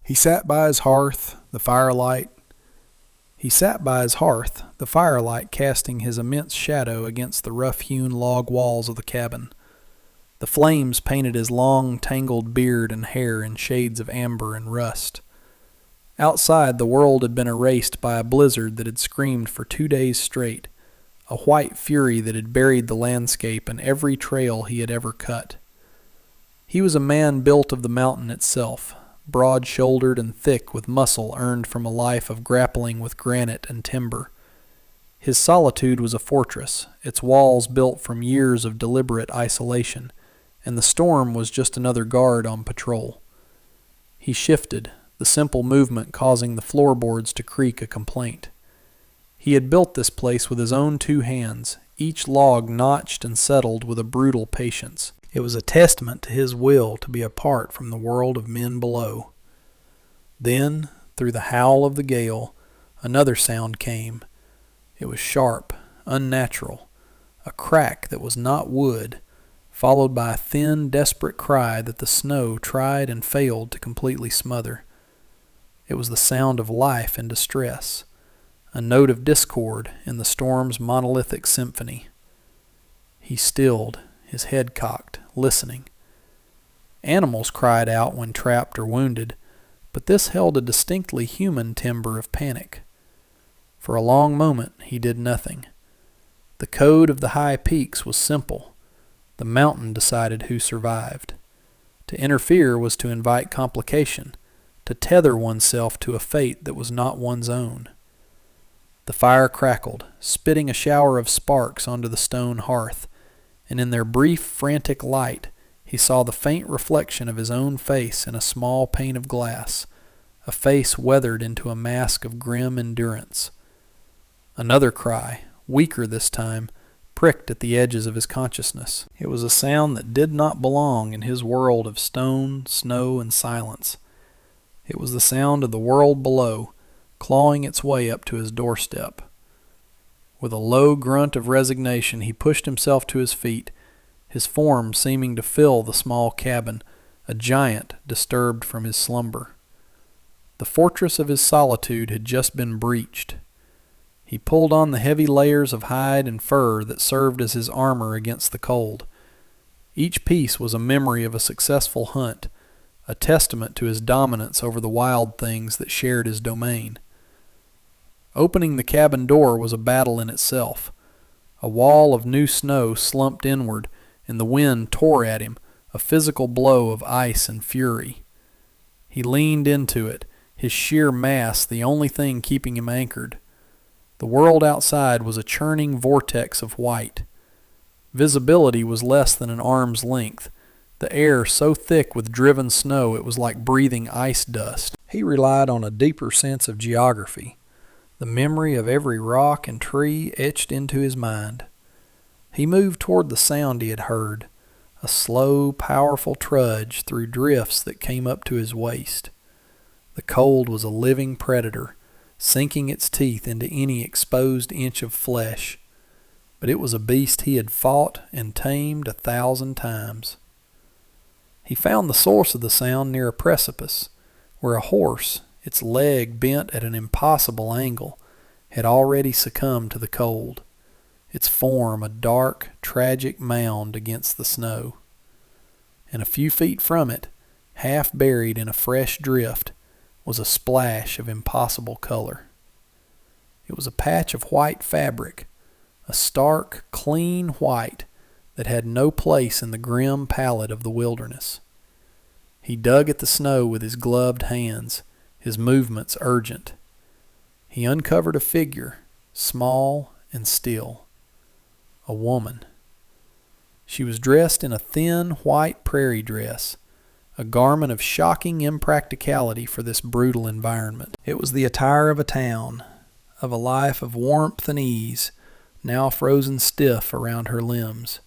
He sat by his hearth, the firelight. He sat by his hearth, the firelight casting his immense shadow against the rough-hewn log walls of the cabin. The flames painted his long, tangled beard and hair in shades of amber and rust. Outside, the world had been erased by a blizzard that had screamed for 2 days straight, a white fury that had buried the landscape and every trail he had ever cut. He was a man built of the mountain itself, broad-shouldered and thick with muscle earned from a life of grappling with granite and timber. His solitude was a fortress, its walls built from years of deliberate isolation, and the storm was just another guard on patrol. He shifted, the simple movement causing the floorboards to creak a complaint. He had built this place with his own 2 hands, each log notched and settled with a brutal patience. It was a testament to his will to be apart from the world of men below. Then, through the howl of the gale, another sound came. It was sharp, unnatural, a crack that was not wood, followed by a thin, desperate cry that the snow tried and failed to completely smother. It was the sound of life in distress, a note of discord in the storm's monolithic symphony. He stilled, his head cocked, listening. Animals cried out when trapped or wounded, but this held a distinctly human timbre of panic. For a long moment he did nothing. The code of the high peaks was simple. The mountain decided who survived. To interfere was to invite complication, to tether oneself to a fate that was not one's own. The fire crackled, spitting a shower of sparks onto the stone hearth, and in their brief, frantic light he saw the faint reflection of his own face in a small pane of glass, a face weathered into a mask of grim endurance. Another cry, weaker this time, pricked at the edges of his consciousness. It was a sound that did not belong in his world of stone, snow, and silence. It was the sound of the world below, clawing its way up to his doorstep. With a low grunt of resignation, he pushed himself to his feet, his form seeming to fill the small cabin, a giant disturbed from his slumber. The fortress of his solitude had just been breached. He pulled on the heavy layers of hide and fur that served as his armor against the cold. Each piece was a memory of a successful hunt, a testament to his dominance over the wild things that shared his domain. Opening the cabin door was a battle in itself. A wall of new snow slumped inward, and the wind tore at him, a physical blow of ice and fury. He leaned into it, his sheer mass the only thing keeping him anchored. The world outside was a churning vortex of white. Visibility was less than an arm's length, the air so thick with driven snow it was like breathing ice dust. He relied on a deeper sense of geography, the memory of every rock and tree etched into his mind. He moved toward the sound he had heard, a slow, powerful trudge through drifts that came up to his waist. The cold was a living predator, sinking its teeth into any exposed inch of flesh, but it was a beast he had fought and tamed 1,000 times. He found the source of the sound near a precipice, where a horse, its leg bent at an impossible angle, had already succumbed to the cold, its form a dark, tragic mound against the snow. And a few feet from it, half buried in a fresh drift, was a splash of impossible color. It was a patch of white fabric, a stark, clean white that had no place in the grim palette of the wilderness. He dug at the snow with his gloved hands, his movements urgent. He uncovered a figure, small and still. A woman. She was dressed in a thin white prairie dress, a garment of shocking impracticality for this brutal environment. It was the attire of a town, of a life of warmth and ease, now frozen stiff around her limbs.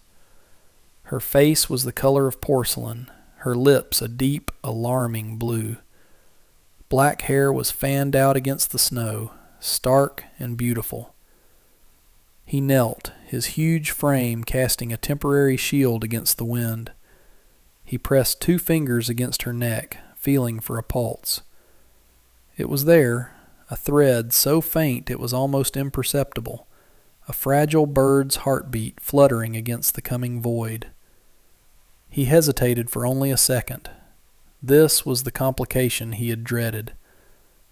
Her face was the color of porcelain, her lips a deep, alarming blue. Black hair was fanned out against the snow, stark and beautiful. He knelt, his huge frame casting a temporary shield against the wind. He pressed 2 fingers against her neck, feeling for a pulse. It was there, a thread so faint it was almost imperceptible, a fragile bird's heartbeat fluttering against the coming void. He hesitated for only a second. This was the complication he had dreaded.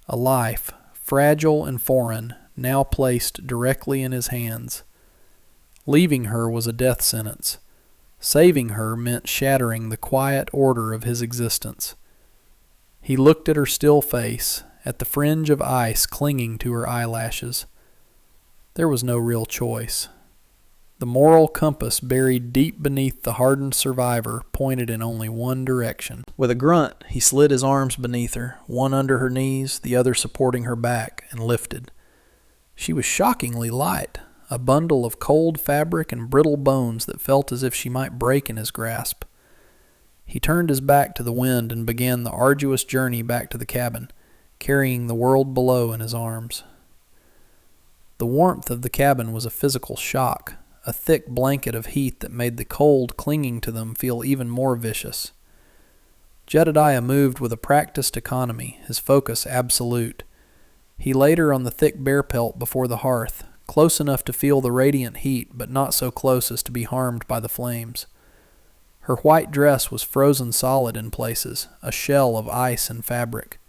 A life, fragile and foreign, now placed directly in his hands. Leaving her was a death sentence. Saving her meant shattering the quiet order of his existence. He looked at her still face, at the fringe of ice clinging to her eyelashes. There was no real choice. The moral compass buried deep beneath the hardened survivor pointed in only one direction. With a grunt, he slid his arms beneath her, one under her knees, the other supporting her back, and lifted. She was shockingly light, a bundle of cold fabric and brittle bones that felt as if she might break in his grasp. He turned his back to the wind and began the arduous journey back to the cabin, carrying the world below in his arms. The warmth of the cabin was a physical shock, a thick blanket of heat that made the cold clinging to them feel even more vicious. Jedediah moved with a practiced economy, his focus absolute. He laid her on the thick bear pelt before the hearth, close enough to feel the radiant heat, but not so close as to be harmed by the flames. Her white dress was frozen solid in places, a shell of ice and fabric.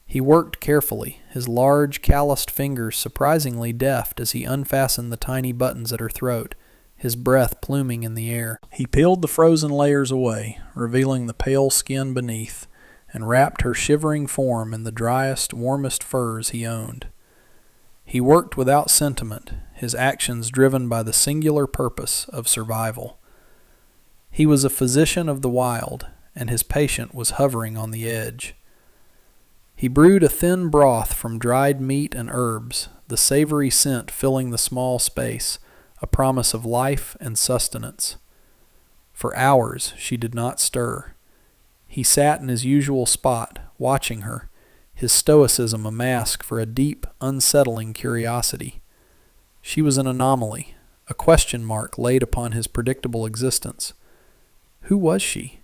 He worked carefully, his large, calloused fingers surprisingly deft as he unfastened the tiny buttons at her throat, his breath pluming in the air. He peeled the frozen layers away, revealing the pale skin beneath, and wrapped her shivering form in the driest, warmest furs he owned. He worked without sentiment, his actions driven by the singular purpose of survival. He was a physician of the wild, and his patient was hovering on the edge. He brewed a thin broth from dried meat and herbs, the savory scent filling the small space, a promise of life and sustenance. For hours she did not stir. He sat in his usual spot, watching her, his stoicism a mask for a deep, unsettling curiosity. She was an anomaly, a question mark laid upon his predictable existence. Who was she?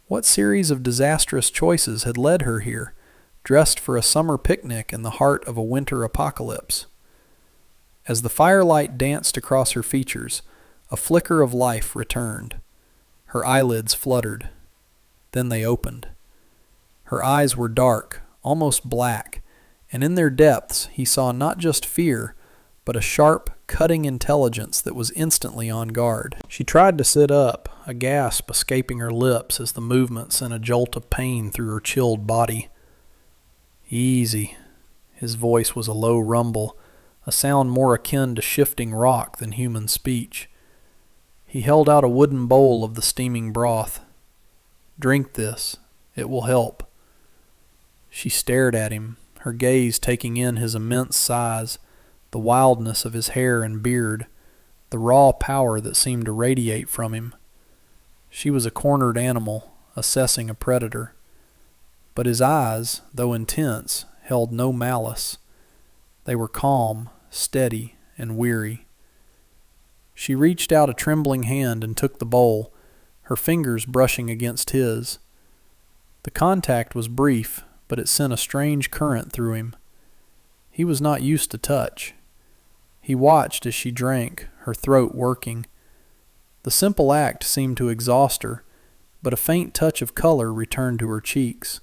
What series of disastrous choices had led her here, dressed for a summer picnic in the heart of a winter apocalypse? As the firelight danced across her features, a flicker of life returned. Her eyelids fluttered. Then they opened. Her eyes were dark, almost black, and in their depths he saw not just fear, but a sharp, cutting intelligence that was instantly on guard. She tried to sit up, a gasp escaping her lips as the movement sent a jolt of pain through her chilled body. Easy. His voice was a low rumble, a sound more akin to shifting rock than human speech. He held out a wooden bowl of the steaming broth. Drink this. It will help. She stared at him, her gaze taking in his immense size, the wildness of his hair and beard, the raw power that seemed to radiate from him. She was a cornered animal, assessing a predator. But his eyes, though intense, held no malice. They were calm, steady, and weary. She reached out a trembling hand and took the bowl, her fingers brushing against his. The contact was brief, but it sent a strange current through him. He was not used to touch. He watched as she drank, her throat working. The simple act seemed to exhaust her, but a faint touch of color returned to her cheeks.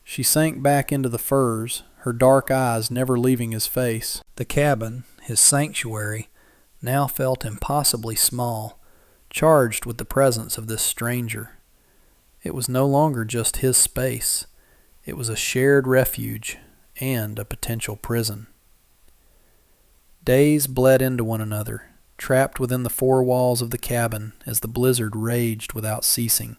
She sank back into the furs, her dark eyes never leaving his face. The cabin, his sanctuary, now felt impossibly small, charged with the presence of this stranger. It was no longer just his space. It was a shared refuge and a potential prison. Days bled into one another, trapped within the four walls of the cabin as the blizzard raged without ceasing.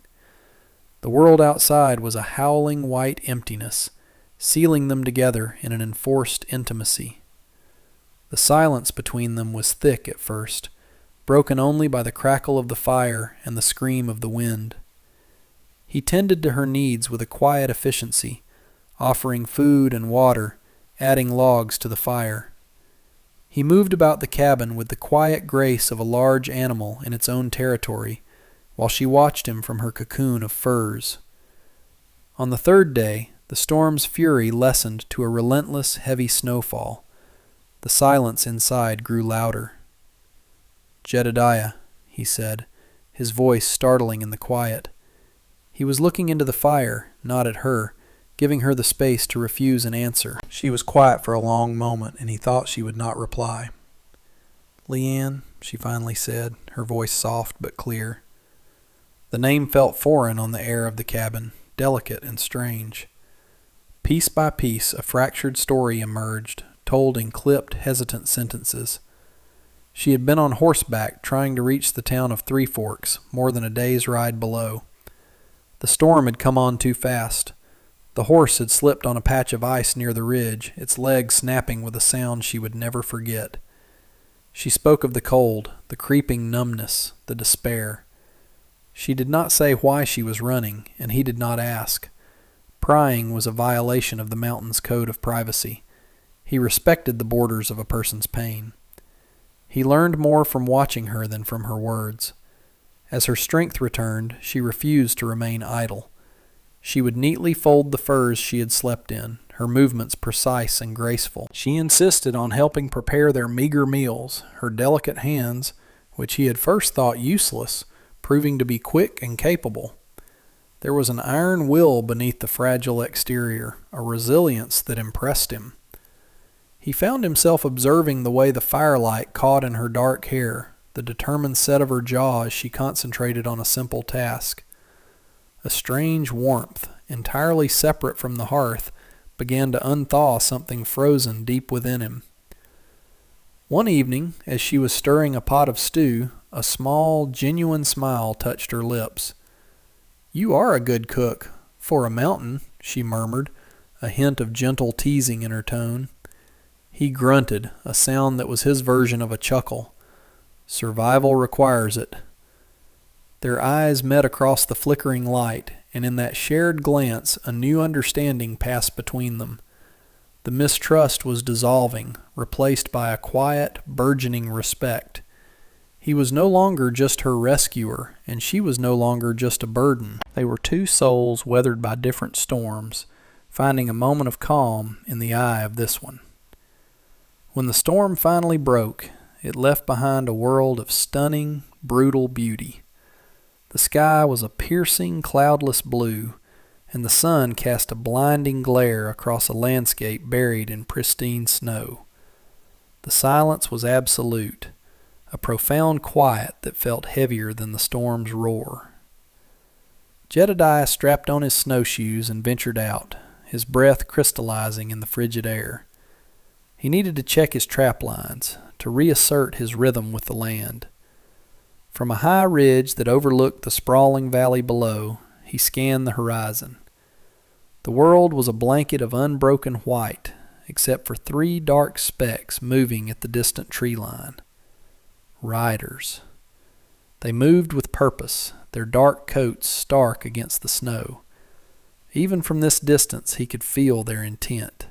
The world outside was a howling white emptiness, sealing them together in an enforced intimacy. The silence between them was thick at first, broken only by the crackle of the fire and the scream of the wind. He tended to her needs with a quiet efficiency, offering food and water, adding logs to the fire. He moved about the cabin with the quiet grace of a large animal in its own territory, while she watched him from her cocoon of furs. On the third day, The storm's fury lessened to a relentless, heavy snowfall. The silence inside grew louder. "Jedediah," he said, his voice startling in the quiet. He was looking into the fire, not at her, giving her the space to refuse an answer. She was quiet for a long moment, and he thought she would not reply. "Leanne," she finally said, her voice soft but clear. The name felt foreign on the air of the cabin, delicate and strange. Piece by piece, a fractured story emerged, told in clipped, hesitant sentences. She had been on horseback, trying to reach the town of Three Forks, more than a day's ride below. The storm had come on too fast. The horse had slipped on a patch of ice near the ridge, its legs snapping with a sound she would never forget. She spoke of the cold, the creeping numbness, the despair. She did not say why she was running, and he did not ask. Prying was a violation of the mountain's code of privacy. He respected the borders of a person's pain. He learned more from watching her than from her words. As her strength returned, she refused to remain idle. She would neatly fold the furs she had slept in, her movements precise and graceful. She insisted on helping prepare their meager meals, her delicate hands, which he had first thought useless, proving to be quick and capable. There was an iron will beneath the fragile exterior, a resilience that impressed him. He found himself observing the way the firelight caught in her dark hair, the determined set of her jaw as she concentrated on a simple task. A strange warmth, entirely separate from the hearth, began to unthaw something frozen deep within him. One evening, as she was stirring a pot of stew, a small, genuine smile touched her lips. "You are a good cook, for a mountain," she murmured, a hint of gentle teasing in her tone. He grunted, a sound that was his version of a chuckle. "Survival requires it." Their eyes met across the flickering light, and in that shared glance a new understanding passed between them. The mistrust was dissolving, replaced by a quiet, burgeoning respect. He was no longer just her rescuer, and she was no longer just a burden. They were two souls weathered by different storms, finding a moment of calm in the eye of this one. When the storm finally broke, it left behind a world of stunning, brutal beauty. The sky was a piercing, cloudless blue, and the sun cast a blinding glare across a landscape buried in pristine snow. The silence was absolute, a profound quiet that felt heavier than the storm's roar. Jedediah strapped on his snowshoes and ventured out, his breath crystallizing in the frigid air. He needed to check his trap lines, to reassert his rhythm with the land. From a high ridge that overlooked the sprawling valley below, he scanned the horizon. The world was a blanket of unbroken white, except for 3 dark specks moving at the distant tree line. Riders. They moved with purpose, their dark coats stark against the snow. Even from this distance he could feel their intent.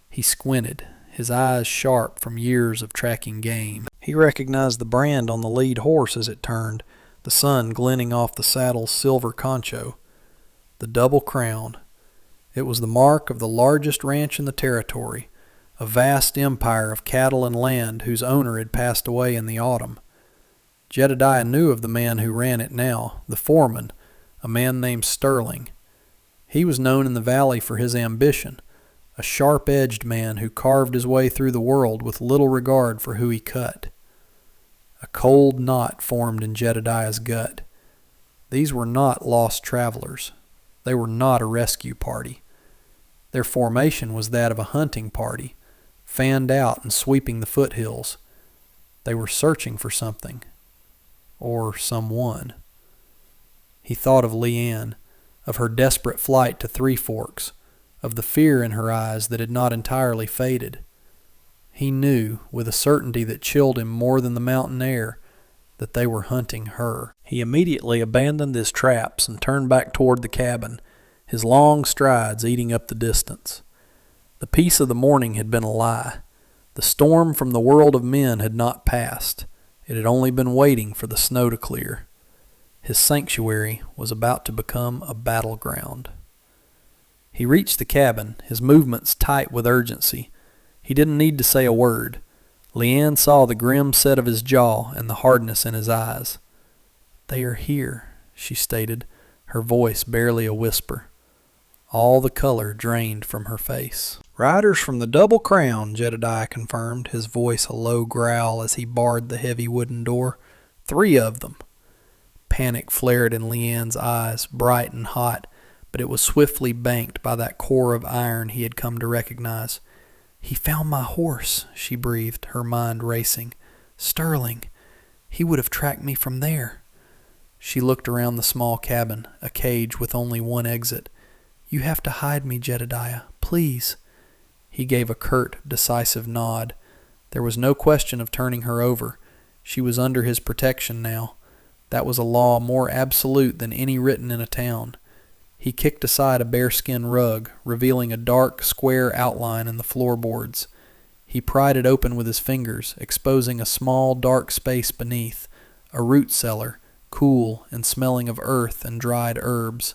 He squinted, his eyes sharp from years of tracking game. He recognized the brand on the lead horse as it turned, the sun glinting off the saddle's silver concho. The double crown. It was the mark of the largest ranch in the territory, a vast empire of cattle and land whose owner had passed away in the autumn. Jedediah knew of the man who ran it now, the foreman, a man named Sterling. He was known in the valley for his ambition, a sharp-edged man who carved his way through the world with little regard for who he cut. A cold knot formed in Jedediah's gut. These were not lost travelers. They were not a rescue party. Their formation was that of a hunting party, fanned out and sweeping the foothills. They were searching for something. Or someone. He thought of Leanne, of her desperate flight to Three Forks, of the fear in her eyes that had not entirely faded. He knew, with a certainty that chilled him more than the mountain air, that they were hunting her. He immediately abandoned his traps and turned back toward the cabin, his long strides eating up the distance. The peace of the morning had been a lie. The storm from the world of men had not passed. It had only been waiting for the snow to clear. His sanctuary was about to become a battleground. He reached the cabin, his movements tight with urgency. He didn't need to say a word. Leanne saw the grim set of his jaw and the hardness in his eyes. "They are here," she stated, her voice barely a whisper. All the color drained from her face. "Riders from the Double Crown," Jedediah confirmed, his voice a low growl as he barred the heavy wooden door. "3 of them." Panic flared in Leanne's eyes, bright and hot, but it was swiftly banked by that core of iron he had come to recognize. "He found my horse," she breathed, her mind racing. "Sterling. He would have tracked me from there." She looked around the small cabin, a cage with only one exit. "You have to hide me, Jedediah. Please." He gave a curt, decisive nod. There was no question of turning her over. She was under his protection now. That was a law more absolute than any written in a town. He kicked aside a bearskin rug, revealing a dark, square outline in the floorboards. He pried it open with his fingers, exposing a small, dark space beneath, a root cellar, cool and smelling of earth and dried herbs.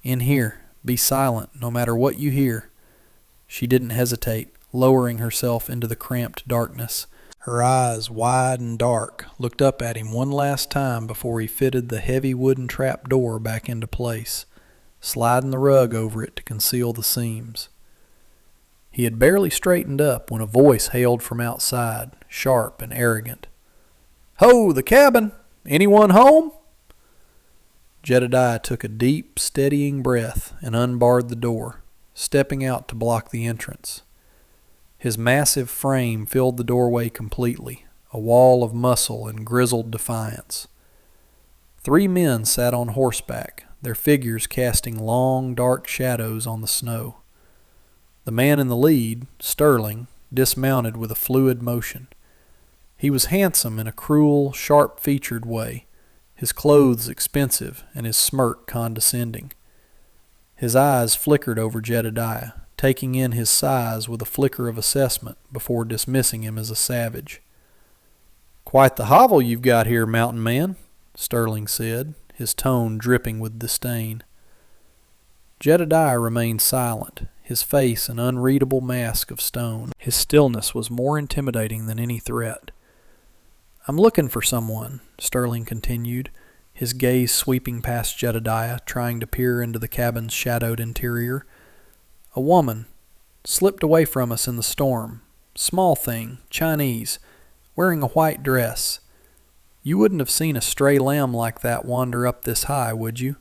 "In here. Be silent, no matter what you hear." She didn't hesitate, lowering herself into the cramped darkness. Her eyes, wide and dark, looked up at him one last time before he fitted the heavy wooden trap door back into place, sliding the rug over it to conceal the seams. He had barely straightened up when a voice hailed from outside, sharp and arrogant. "Ho, the cabin! Anyone home?" Jedediah took a deep, steadying breath and unbarred the door, stepping out to block the entrance. His massive frame filled the doorway completely, a wall of muscle and grizzled defiance. 3 men sat on horseback, their figures casting long, dark shadows on the snow. The man in the lead, Sterling, dismounted with a fluid motion. He was handsome in a cruel, sharp-featured way, his clothes expensive and his smirk condescending. His eyes flickered over Jedediah, taking in his size with a flicker of assessment before dismissing him as a savage. "Quite the hovel you've got here, mountain man," Sterling said, his tone dripping with disdain. Jedediah remained silent, his face an unreadable mask of stone. His stillness was more intimidating than any threat. "I'm looking for someone," Sterling continued, his gaze sweeping past Jedediah, trying to peer into the cabin's shadowed interior. "A woman. Slipped away from us in the storm. Small thing, Chinese, wearing a white dress. You wouldn't have seen a stray lamb like that wander up this high, would you?"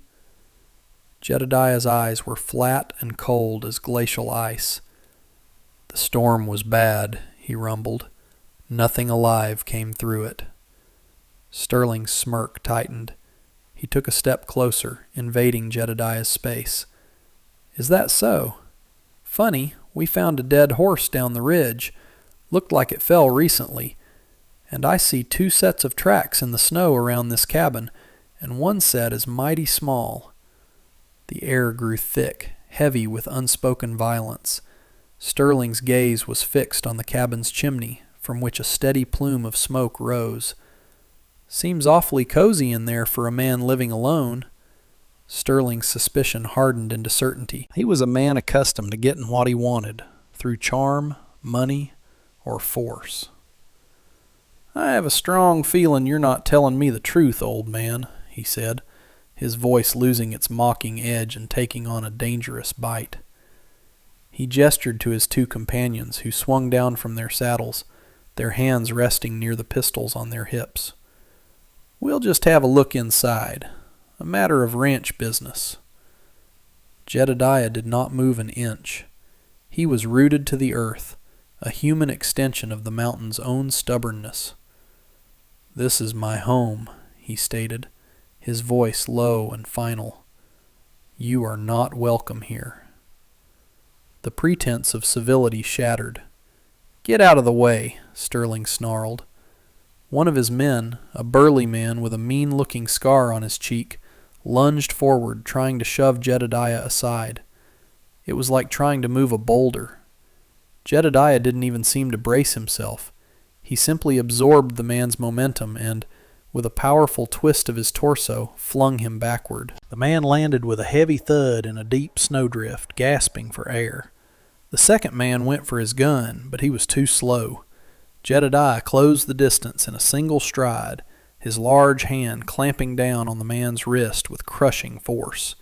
Jedediah's eyes were flat and cold as glacial ice. "The storm was bad," he rumbled. "Nothing alive came through it." Sterling's smirk tightened. He took a step closer, invading Jedediah's space. "Is that so? Funny, we found a dead horse down the ridge. Looked like it fell recently. And I see 2 sets of tracks in the snow around this cabin, and one set is mighty small." The air grew thick, heavy with unspoken violence. Sterling's gaze was fixed on the cabin's chimney, from which a steady plume of smoke rose. "Seems awfully cozy in there for a man living alone." Sterling's suspicion hardened into certainty. He was a man accustomed to getting what he wanted, through charm, money, or force. "I have a strong feeling you're not telling me the truth, old man," he said, his voice losing its mocking edge and taking on a dangerous bite. He gestured to his 2 companions, who swung down from their saddles, their hands resting near the pistols on their hips. "We'll just have a look inside. A matter of ranch business." Jedediah did not move an inch. He was rooted to the earth, a human extension of the mountain's own stubbornness. "This is my home," he stated, his voice low and final. "You are not welcome here." The pretense of civility shattered. "Get out of the way," Sterling snarled. One of his men, a burly man with a mean-looking scar on his cheek, lunged forward, trying to shove Jedediah aside. It was like trying to move a boulder. Jedediah didn't even seem to brace himself. He simply absorbed the man's momentum and, with a powerful twist of his torso, flung him backward. The man landed with a heavy thud in a deep snowdrift, gasping for air. The second man went for his gun, but he was too slow. Jedediah closed the distance in a single stride, his large hand clamping down on the man's wrist with crushing force.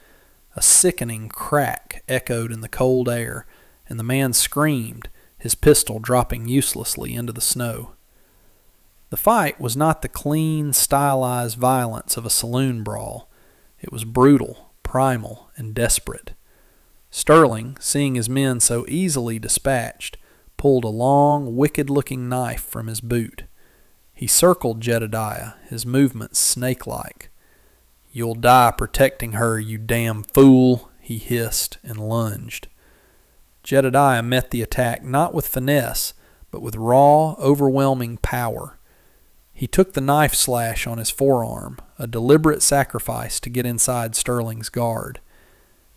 A sickening crack echoed in the cold air, and the man screamed, his pistol dropping uselessly into the snow. The fight was not the clean, stylized violence of a saloon brawl. It was brutal, primal, and desperate. Sterling, seeing his men so easily dispatched, pulled a long, wicked-looking knife from his boot. He circled Jedediah, his movements snake-like. "You'll die protecting her, you damn fool," he hissed and lunged. Jedediah met the attack not with finesse, but with raw, overwhelming power. He took the knife slash on his forearm, a deliberate sacrifice to get inside Sterling's guard.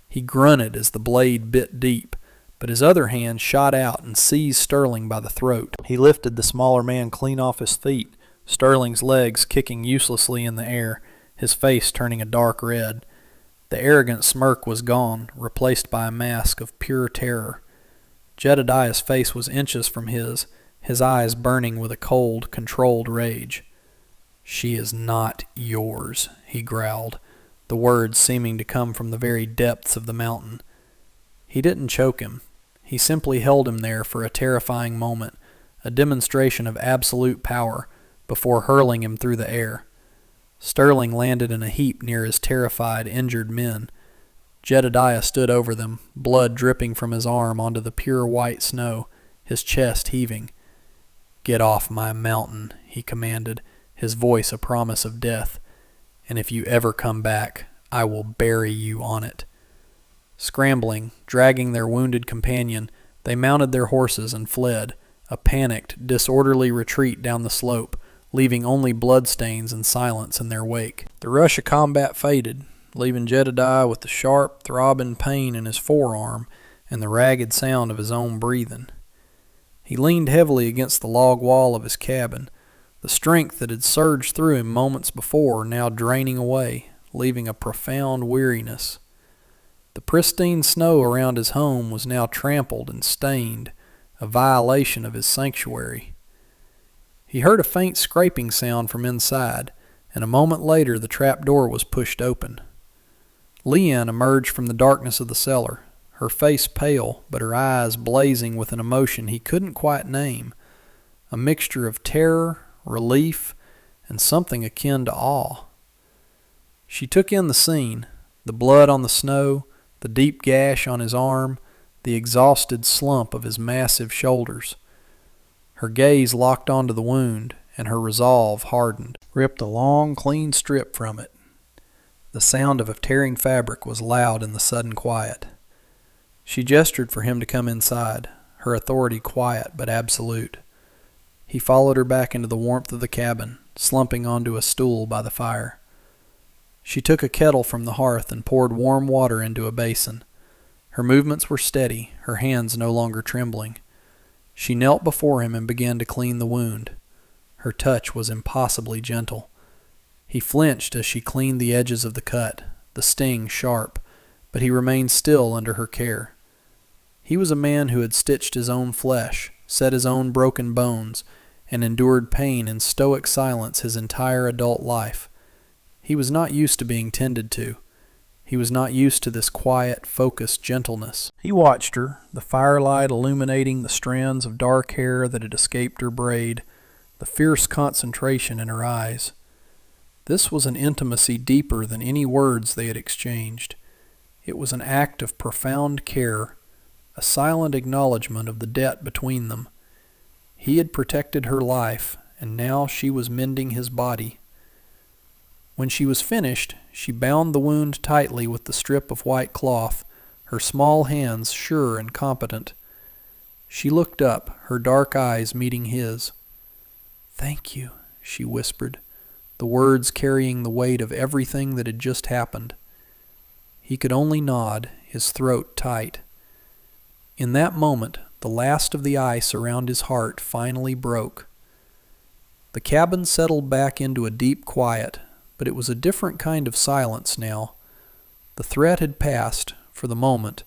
He grunted as the blade bit deep, but his other hand shot out and seized Sterling by the throat. He lifted the smaller man clean off his feet, Sterling's legs kicking uselessly in the air, his face turning a dark red. The arrogant smirk was gone, replaced by a mask of pure terror. Jedediah's face was inches from his eyes burning with a cold, controlled rage. "She is not yours," he growled, the words seeming to come from the very depths of the mountain. He didn't choke him. He simply held him there for a terrifying moment, a demonstration of absolute power, before hurling him through the air. Sterling landed in a heap near his terrified, injured men. Jedediah stood over them, blood dripping from his arm onto the pure white snow, his chest heaving. "Get off my mountain," he commanded, his voice a promise of death. "And if you ever come back, I will bury you on it." Scrambling, dragging their wounded companion, they mounted their horses and fled, a panicked, disorderly retreat down the slope, leaving only bloodstains and silence in their wake. The rush of combat faded, leaving Jedediah with the sharp, throbbing pain in his forearm and the ragged sound of his own breathing. He leaned heavily against the log wall of his cabin, the strength that had surged through him moments before now draining away, leaving a profound weariness. The pristine snow around his home was now trampled and stained, a violation of his sanctuary. He heard a faint scraping sound from inside, and a moment later the trap door was pushed open. Leanne emerged from the darkness of the cellar, her face pale, but her eyes blazing with an emotion he couldn't quite name, a mixture of terror, relief, and something akin to awe. She took in the scene, the blood on the snow, the deep gash on his arm, the exhausted slump of his massive shoulders. Her gaze locked onto the wound, and her resolve hardened. Ripped a long, clean strip from it. The sound of a tearing fabric was loud in the sudden quiet. She gestured for him to come inside, her authority quiet but absolute. He followed her back into the warmth of the cabin, slumping onto a stool by the fire. She took a kettle from the hearth and poured warm water into a basin. Her movements were steady, her hands no longer trembling. She knelt before him and began to clean the wound. Her touch was impossibly gentle. He flinched as she cleaned the edges of the cut, the sting sharp, but he remained still under her care. He was a man who had stitched his own flesh, set his own broken bones, and endured pain in stoic silence his entire adult life. He was not used to being tended to. He was not used to this quiet, focused gentleness. He watched her, the firelight illuminating the strands of dark hair that had escaped her braid, the fierce concentration in her eyes. This was an intimacy deeper than any words they had exchanged. It was an act of profound care, a silent acknowledgment of the debt between them. He had protected her life, and now she was mending his body. When she was finished, she bound the wound tightly with the strip of white cloth, her small hands sure and competent. She looked up, her dark eyes meeting his. "Thank you," she whispered, the words carrying the weight of everything that had just happened. He could only nod, his throat tight. In that moment, the last of the ice around his heart finally broke. The cabin settled back into a deep quiet, but it was a different kind of silence now. The threat had passed, for the moment,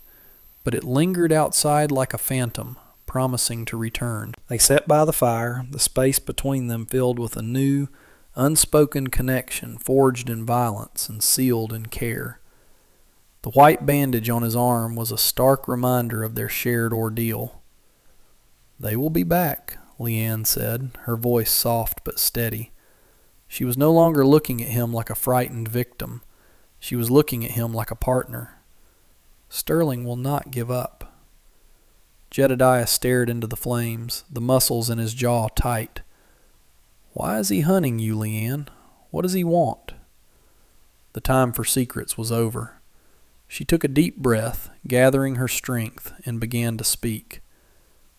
but it lingered outside like a phantom, promising to return. They sat by the fire, the space between them filled with a new, unspoken connection forged in violence and sealed in care. The white bandage on his arm was a stark reminder of their shared ordeal. "They will be back," Leanne said, her voice soft but steady. She was no longer looking at him like a frightened victim. She was looking at him like a partner. "Sterling will not give up." Jedediah stared into the flames, the muscles in his jaw tight. "Why is he hunting you, Leanne? What does he want?" The time for secrets was over. She took a deep breath, gathering her strength, and began to speak.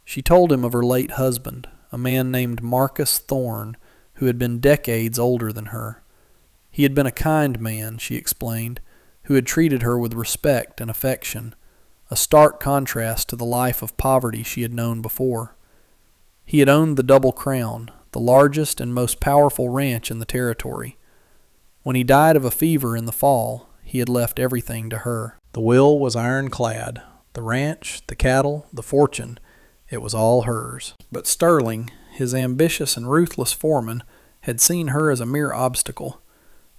She told him of her late husband, a man named Marcus Thorne, who had been decades older than her. He had been a kind man, she explained, who had treated her with respect and affection, a stark contrast to the life of poverty she had known before. He had owned the Double Crown, the largest and most powerful ranch in the territory. When he died of a fever in the fall, he had left everything to her. The will was ironclad. The ranch, the cattle, the fortune, it was all hers. But Sterling, his ambitious and ruthless foreman, had seen her as a mere obstacle,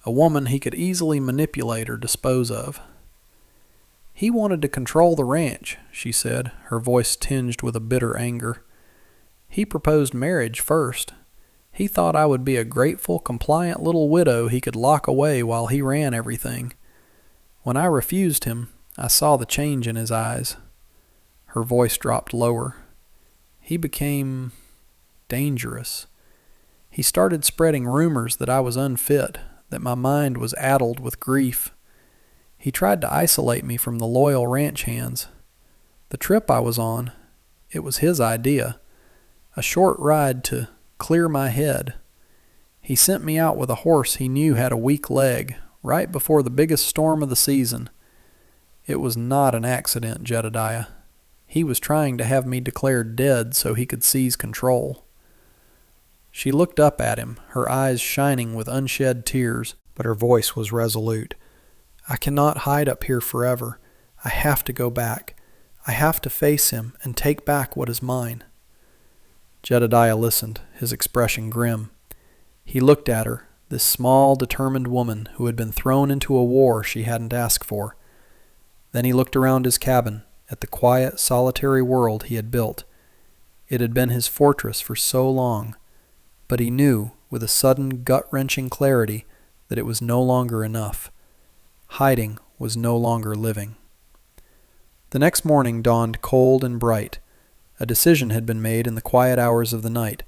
a woman he could easily manipulate or dispose of. "He wanted to control the ranch," she said, her voice tinged with a bitter anger. "He proposed marriage first. He thought I would be a grateful, compliant little widow he could lock away while he ran everything. When I refused him, I saw the change in his eyes." Her voice dropped lower. "He became dangerous. He started spreading rumors that I was unfit, that my mind was addled with grief. He tried to isolate me from the loyal ranch hands. The trip I was on, it was his idea. A short ride to clear my head. He sent me out with a horse he knew had a weak leg, right before the biggest storm of the season. It was not an accident, Jedediah. He was trying to have me declared dead so he could seize control." She looked up at him, her eyes shining with unshed tears, but her voice was resolute. "I cannot hide up here forever. I have to go back. I have to face him and take back what is mine." Jedediah listened, his expression grim. He looked at her, this small, determined woman who had been thrown into a war she hadn't asked for. Then he looked around his cabin, at the quiet, solitary world he had built. It had been his fortress for so long, but he knew, with a sudden gut-wrenching clarity, that it was no longer enough. Hiding was no longer living. The next morning dawned cold and bright. A decision had been made in the quiet hours of the night,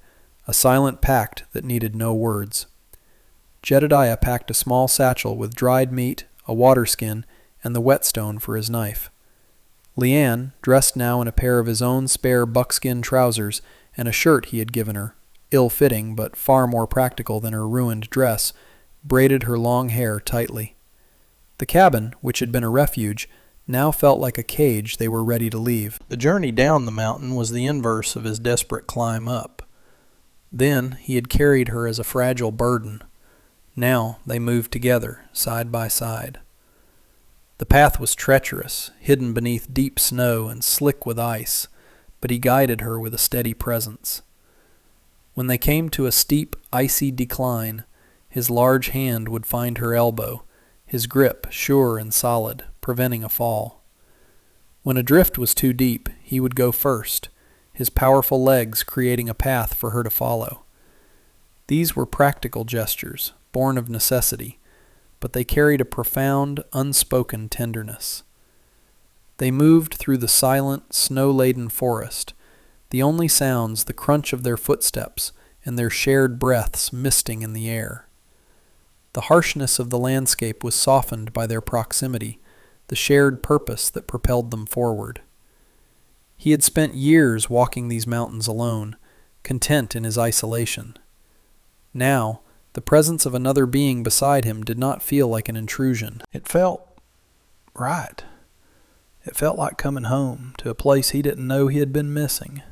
a silent pact that needed no words. Jedediah packed a small satchel with dried meat, a water skin, and the whetstone for his knife. Leanne, dressed now in a pair of his own spare buckskin trousers and a shirt he had given her, ill-fitting but far more practical than her ruined dress, braided her long hair tightly. The cabin, which had been a refuge, now felt like a cage they were ready to leave. The journey down the mountain was the inverse of his desperate climb up. Then he had carried her as a fragile burden. Now they moved together, side by side. The path was treacherous, hidden beneath deep snow and slick with ice, but he guided her with a steady presence. When they came to a steep, icy decline, his large hand would find her elbow, his grip sure and solid, preventing a fall. When a drift was too deep, he would go first, his powerful legs creating a path for her to follow. These were practical gestures, born of necessity, but they carried a profound, unspoken tenderness. They moved through the silent, snow-laden forest, the only sounds the crunch of their footsteps and their shared breaths misting in the air. The harshness of the landscape was softened by their proximity, the shared purpose that propelled them forward. He had spent years walking these mountains alone, content in his isolation. Now, the presence of another being beside him did not feel like an intrusion. It felt right. It felt like coming home to a place he didn't know he had been missing.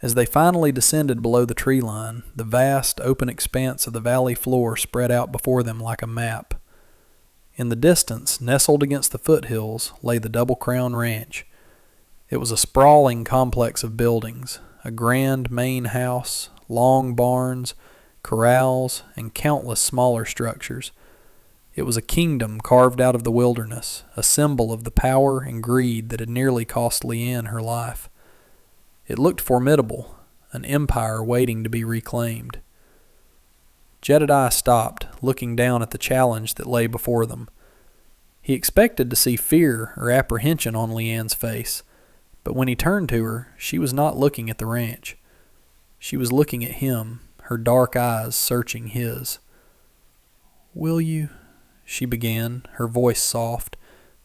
As they finally descended below the tree line, the vast, open expanse of the valley floor spread out before them like a map. In the distance, nestled against the foothills, lay the Double Crown Ranch. It was a sprawling complex of buildings, a grand main house, long barns, corrals, and countless smaller structures. It was a kingdom carved out of the wilderness, a symbol of the power and greed that had nearly cost Leanne her life. It looked formidable, an empire waiting to be reclaimed. Jedediah stopped, looking down at the challenge that lay before them. He expected to see fear or apprehension on Leanne's face, but when he turned to her, she was not looking at the ranch. She was looking at him, her dark eyes searching his. "Will you?" she began, her voice soft,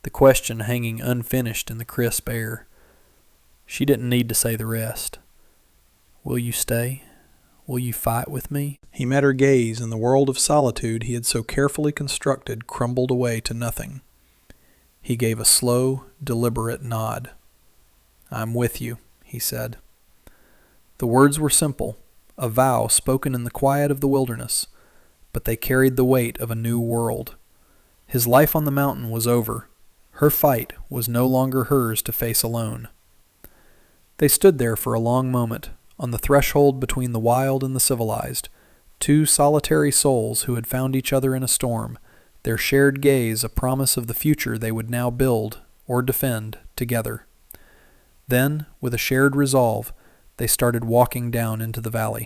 the question hanging unfinished in the crisp air. She didn't need to say the rest. "Will you stay? Will you fight with me?" He met her gaze, and the world of solitude he had so carefully constructed crumbled away to nothing. He gave a slow, deliberate nod. "I'm with you," he said. The words were simple, a vow spoken in the quiet of the wilderness, but they carried the weight of a new world. His life on the mountain was over. Her fight was no longer hers to face alone. They stood there for a long moment, on the threshold between the wild and the civilized, two solitary souls who had found each other in a storm, their shared gaze a promise of the future they would now build or defend together. Then, with a shared resolve, they started walking down into the valley.